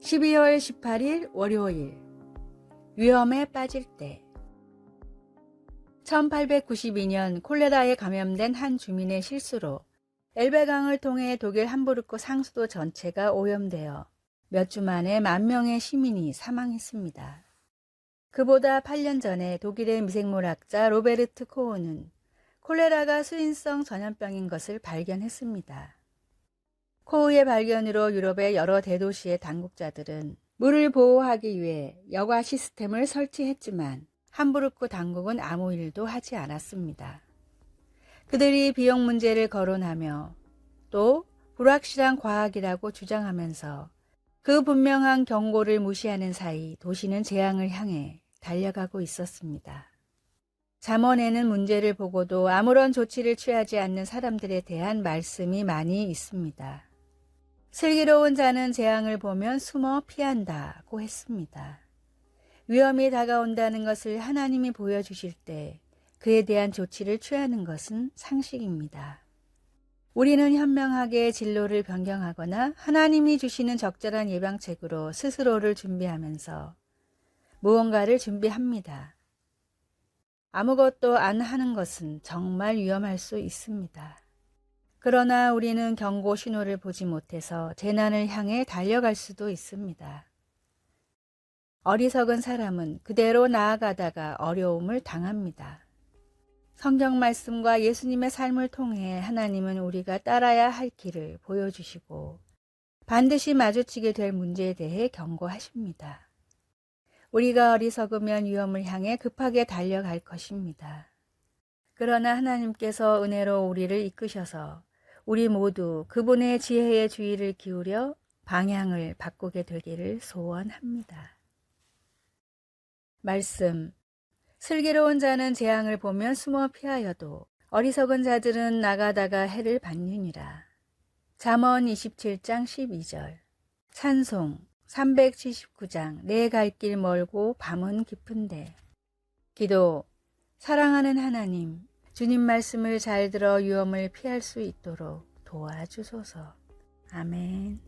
(12월 18일) 월요일. 위험에 빠질 때. 1892년 콜레라에 감염된 한 주민의 실수로 엘베강을 통해 독일 함부르크 상수도 전체가 오염되어 몇 주 만에 10,000명의 시민이 사망했습니다. 그보다 8년 전에 독일의 미생물학자 로베르트 코흐는 콜레라가 수인성 전염병인 것을 발견했습니다. 코흐의 발견으로 유럽의 여러 대도시의 당국자들은 물을 보호하기 위해 여과 시스템을 설치했지만 함부르크 당국은 아무 일도 하지 않았습니다. 그들이 비용 문제를 거론하며 또 불확실한 과학이라고 주장하면서 그 분명한 경고를 무시하는 사이 도시는 재앙을 향해 달려가고 있었습니다. 잠언에는 문제를 보고도 아무런 조치를 취하지 않는 사람들에 대한 말씀이 많이 있습니다. 슬기로운 자는 재앙을 보면 숨어 피한다고 했습니다. 위험이 다가온다는 것을 하나님이 보여주실 때 그에 대한 조치를 취하는 것은 상식입니다. 우리는 현명하게 진로를 변경하거나 하나님이 주시는 적절한 예방책으로 스스로를 준비하면서 무언가를 준비합니다. 아무것도 안 하는 것은 정말 위험할 수 있습니다. 그러나 우리는 경고 신호를 보지 못해서 재난을 향해 달려갈 수도 있습니다. 어리석은 사람은 그대로 나아가다가 어려움을 당합니다. 성경 말씀과 예수님의 삶을 통해 하나님은 우리가 따라야 할 길을 보여주시고 반드시 마주치게 될 문제에 대해 경고하십니다. 우리가 어리석으면 위험을 향해 급하게 달려갈 것입니다. 그러나 하나님께서 은혜로 우리를 이끄셔서 우리 모두 그분의 지혜의 주의를 기울여 방향을 바꾸게 되기를 소원합니다. 말씀. 슬기로운 자는 재앙을 보면 숨어 피하여도 어리석은 자들은 나가다가 해를 받느니라. 잠언 27장 12절. 찬송 379장 내 갈 길 멀고 밤은 깊은데. 기도. 사랑하는 하나님, 주님 말씀을 잘 들어 위험을 피할 수 있도록 도와주소서. 아멘.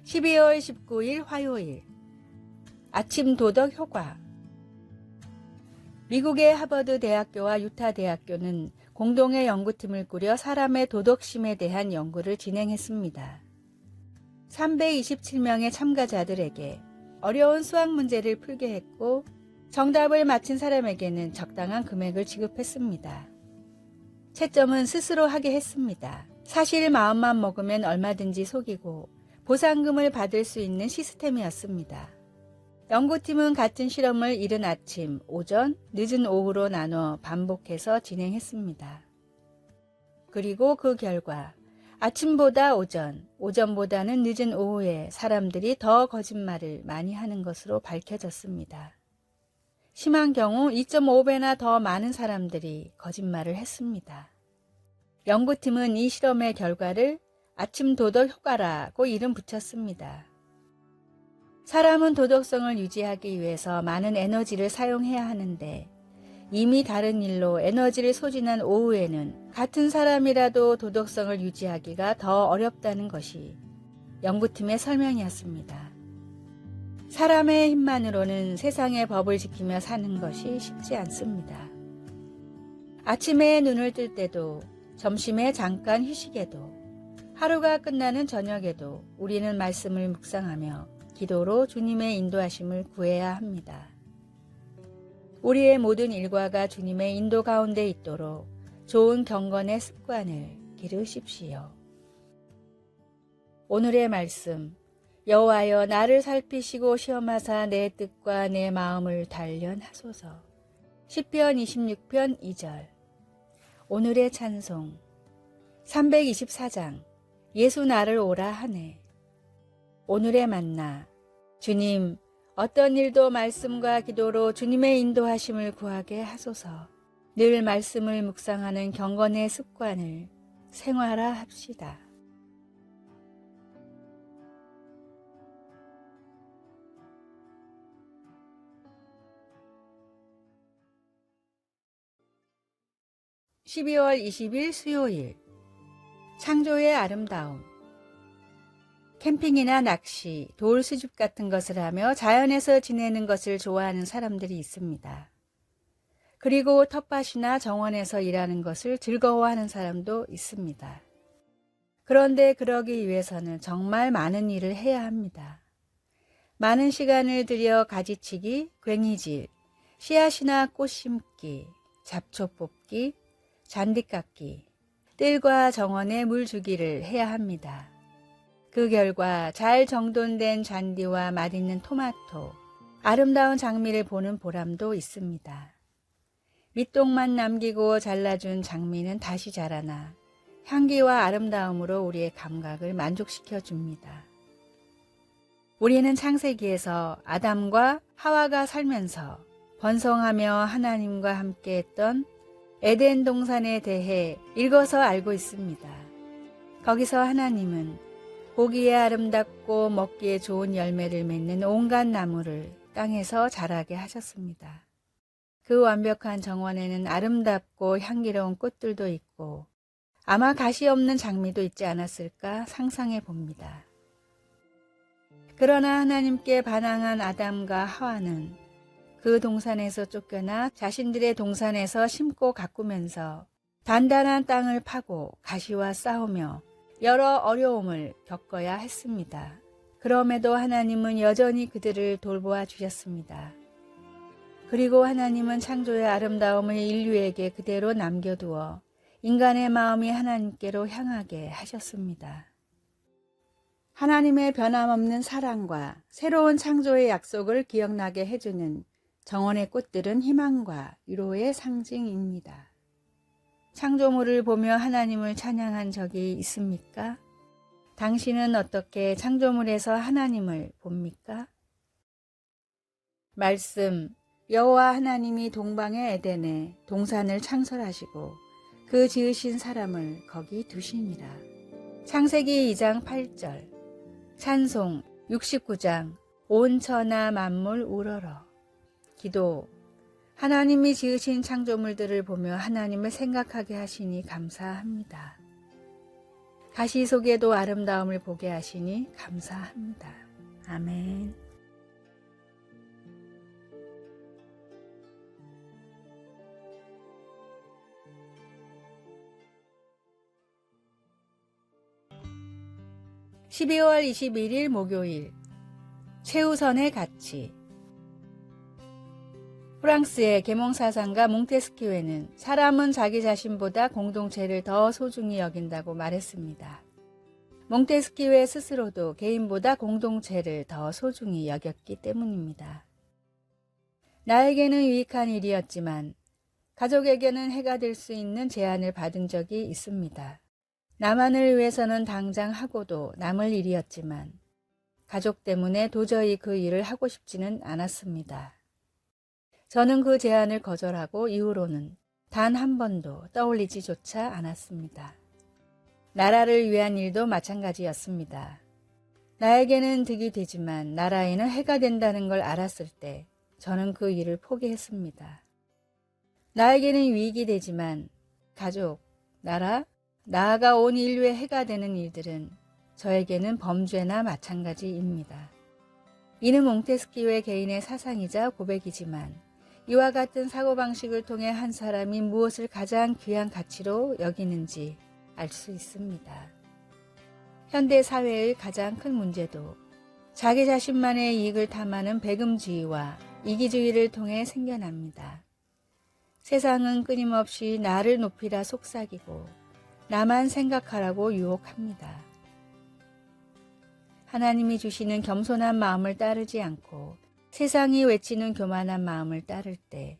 (12월 19일) 화요일. 아침 도덕 효과. 미국의 하버드 대학교와 유타 대학교는 공동의 연구팀을 꾸려 사람의 도덕심에 대한 연구를 진행했습니다. 327명의 참가자들에게 어려운 수학 문제를 풀게 했고 정답을 맞힌 사람에게는 적당한 금액을 지급했습니다. 채점은 스스로 하게 했습니다. 사실 마음만 먹으면 얼마든지 속이고 보상금을 받을 수 있는 시스템이었습니다. 연구팀은 같은 실험을 이른 아침, 오전, 늦은 오후로 나눠 반복해서 진행했습니다. 그리고 그 결과 아침보다 오전, 오전보다는 늦은 오후에 사람들이 더 거짓말을 많이 하는 것으로 밝혀졌습니다. 심한 경우 2.5배나 더 많은 사람들이 거짓말을 했습니다. 연구팀은 이 실험의 결과를 아침 도덕 효과라고 이름 붙였습니다. 사람은 도덕성을 유지하기 위해서 많은 에너지를 사용해야 하는데 이미 다른 일로 에너지를 소진한 오후에는 같은 사람이라도 도덕성을 유지하기가 더 어렵다는 것이 연구팀의 설명이었습니다. 사람의 힘만으로는 세상의 법을 지키며 사는 것이 쉽지 않습니다. 아침에 눈을 뜰 때도, 점심에 잠깐 휴식에도, 하루가 끝나는 저녁에도 우리는 말씀을 묵상하며 기도로 주님의 인도하심을 구해야 합니다. 우리의 모든 일과가 주님의 인도 가운데 있도록 좋은 경건의 습관을 기르십시오. 오늘의 말씀. 여호와여 나를 살피시고 시험하사 내 뜻과 내 마음을 단련하소서. 시편 26편 2절. 오늘의 찬송. 324장 예수 나를 오라 하네. 오늘의 만나. 주님, 어떤 일도 말씀과 기도로 주님의 인도하심을 구하게 하소서. 늘 말씀을 묵상하는 경건의 습관을 생활화합시다. (12월 20일) 수요일 창조의 아름다움. 캠핑이나 낚시, 돌 수집 같은 것을 하며 자연에서 지내는 것을 좋아하는 사람들이 있습니다. 그리고 텃밭이나 정원에서 일하는 것을 즐거워하는 사람도 있습니다. 그런데 그러기 위해서는 정말 많은 일을 해야 합니다. 많은 시간을 들여 가지치기, 괭이질, 씨앗이나 꽃 심기, 잡초 뽑기, 잔디 깎기, 뜰과 정원에 물 주기를 해야 합니다. 그 결과 잘 정돈된 잔디와 맛있는 토마토, 아름다운 장미를 보는 보람도 있습니다. 밑동만 남기고 잘라준 장미는 다시 자라나 향기와 아름다움으로 우리의 감각을 만족시켜 줍니다. 우리는 창세기에서 아담과 하와가 살면서 번성하며 하나님과 함께했던 에덴 동산에 대해 읽어서 알고 있습니다. 거기서 하나님은 보기에 아름답고 먹기에 좋은 열매를 맺는 온갖 나무를 땅에서 자라게 하셨습니다. 그 완벽한 정원에는 아름답고 향기로운 꽃들도 있고 아마 가시 없는 장미도 있지 않았을까 상상해 봅니다. 그러나 하나님께 반항한 아담과 하와는 그 동산에서 쫓겨나 자신들의 동산에서 심고 가꾸면서 단단한 땅을 파고 가시와 싸우며 여러 어려움을 겪어야 했습니다. 그럼에도 하나님은 여전히 그들을 돌보아 주셨습니다. 그리고 하나님은 창조의 아름다움을 인류에게 그대로 남겨두어 인간의 마음이 하나님께로 향하게 하셨습니다. 하나님의 변함없는 사랑과 새로운 창조의 약속을 기억나게 해주는 정원의 꽃들은 희망과 위로의 상징입니다. 창조물을 보며 하나님을 찬양한 적이 있습니까? 당신은 어떻게 창조물에서 하나님을 봅니까? 말씀. 여호와 하나님이 동방의 에덴에 동산을 창설하시고 그 지으신 사람을 거기 두시니라. 창세기 2장 8절. 찬송 69장 온 천하 만물 우러러. 기도. 하나님이 지으신 창조물들을 보며 하나님을 생각하게 하시니 감사합니다. 가시 속에도 아름다움을 보게 하시니 감사합니다. 아멘. (12월 21일) 목요일. 최우선의 가치. 프랑스의 계몽사상가 몽테스키웨는 사람은 자기 자신보다 공동체를 더 소중히 여긴다고 말했습니다. 몽테스키웨 스스로도 개인보다 공동체를 더 소중히 여겼기 때문입니다. 나에게는 유익한 일이었지만 가족에게는 해가 될 수 있는 제안을 받은 적이 있습니다. 나만을 위해서는 당장 하고도 남을 일이었지만 가족 때문에 도저히 그 일을 하고 싶지는 않았습니다. 저는 그 제안을 거절하고 이후로는 단 한 번도 떠올리지조차 않았습니다. 나라를 위한 일도 마찬가지였습니다. 나에게는 득이 되지만 나라에는 해가 된다는 걸 알았을 때 저는 그 일을 포기했습니다. 나에게는 유익이 되지만 가족, 나라, 나아가 온 인류의 해가 되는 일들은 저에게는 범죄나 마찬가지입니다. 이는 몽테스키웨 개인의 사상이자 고백이지만 이와 같은 사고방식을 통해 한 사람이 무엇을 가장 귀한 가치로 여기는지 알 수 있습니다. 현대 사회의 가장 큰 문제도 자기 자신만의 이익을 탐하는 배금주의와 이기주의를 통해 생겨납니다. 세상은 끊임없이 나를 높이라 속삭이고 나만 생각하라고 유혹합니다. 하나님이 주시는 겸손한 마음을 따르지 않고 세상이 외치는 교만한 마음을 따를 때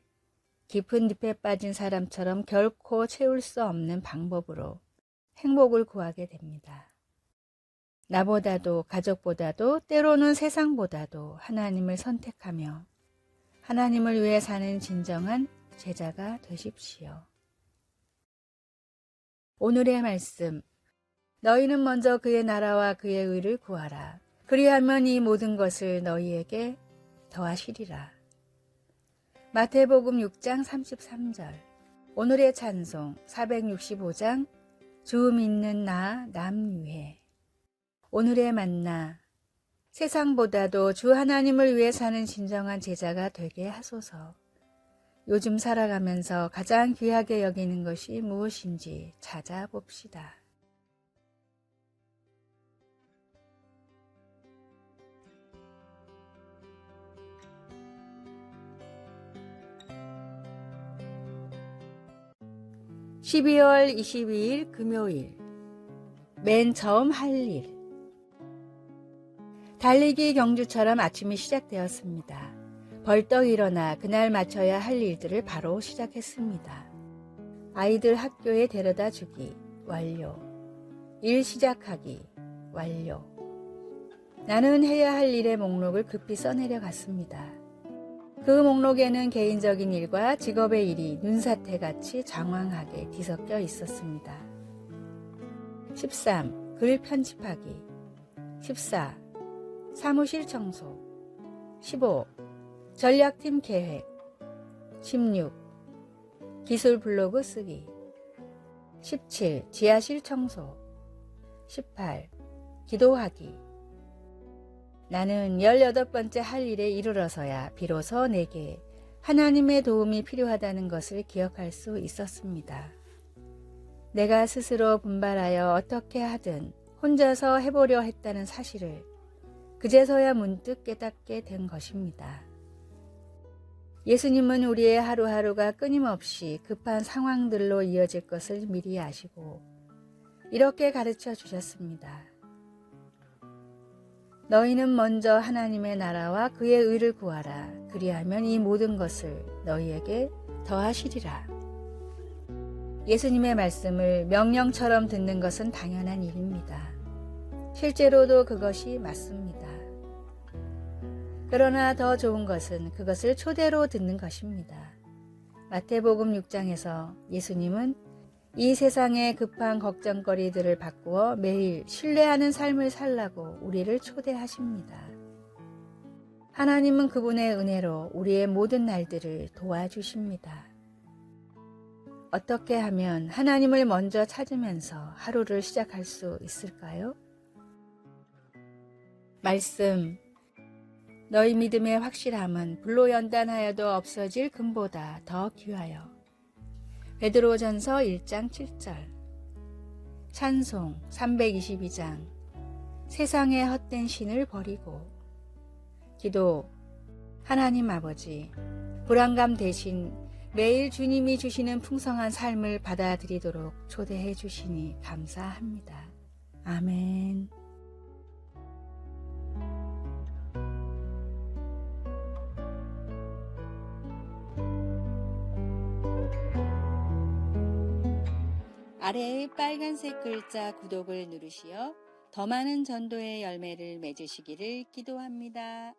깊은 늪에 빠진 사람처럼 결코 채울 수 없는 방법으로 행복을 구하게 됩니다. 나보다도 가족보다도 때로는 세상보다도 하나님을 선택하며 하나님을 위해 사는 진정한 제자가 되십시오. 오늘의 말씀. 너희는 먼저 그의 나라와 그의 의를 구하라. 그리하면 이 모든 것을 너희에게 더하시리라. 마태복음 6장 33절. 오늘의 찬송 465장 주 믿는 나 남유해. 오늘의 만나. 세상보다도 주 하나님을 위해 사는 진정한 제자가 되게 하소서. 요즘 살아가면서 가장 귀하게 여기는 것이 무엇인지 찾아봅시다. (12월 22일) 금요일. 맨 처음 할 일. 달리기 경주처럼 아침이 시작되었습니다. 벌떡 일어나 그날 마쳐야 할 일들을 바로 시작했습니다. 아이들 학교에 데려다 주기 완료. 일 시작하기 완료. 나는 해야 할 일의 목록을 급히 써내려 갔습니다. 그 목록에는 개인적인 일과 직업의 일이 눈사태같이 장황하게 뒤섞여 있었습니다. 13. 글 편집하기. 14. 사무실 청소. 15. 전략팀 계획. 16. 기술 블로그 쓰기. 17. 지하실 청소. 18. 기도하기. 나는 18번째 할 일에 이르러서야 비로소 내게 하나님의 도움이 필요하다는 것을 기억할 수 있었습니다. 내가 스스로 분발하여 어떻게 하든 혼자서 해보려 했다는 사실을 그제서야 문득 깨닫게 된 것입니다. 예수님은 우리의 하루하루가 끊임없이 급한 상황들로 이어질 것을 미리 아시고 이렇게 가르쳐 주셨습니다. 너희는 먼저 하나님의 나라와 그의 의를 구하라. 그리하면 이 모든 것을 너희에게 더하시리라. 예수님의 말씀을 명령처럼 듣는 것은 당연한 일입니다. 실제로도 그것이 맞습니다. 그러나 더 좋은 것은 그것을 초대로 듣는 것입니다. 마태복음 6장에서 예수님은 이 세상의 급한 걱정거리들을 바꾸어 매일 신뢰하는 삶을 살라고 우리를 초대하십니다. 하나님은 그분의 은혜로 우리의 모든 날들을 도와주십니다. 어떻게 하면 하나님을 먼저 찾으면서 하루를 시작할 수 있을까요? 말씀. 너희 믿음의 확실함은 불로 연단하여도 없어질 금보다 더 귀하여. 베드로전서 1장 7절. 찬송 322장. 세상의 헛된 신을 버리고. 기도. 하나님 아버지, 불안감 대신 매일 주님이 주시는 풍성한 삶을 받아들이도록 초대해 주시니 감사합니다. 아멘. 아래의 빨간색 글자 구독을 누르시어 더 많은 전도의 열매를 맺으시기를 기도합니다.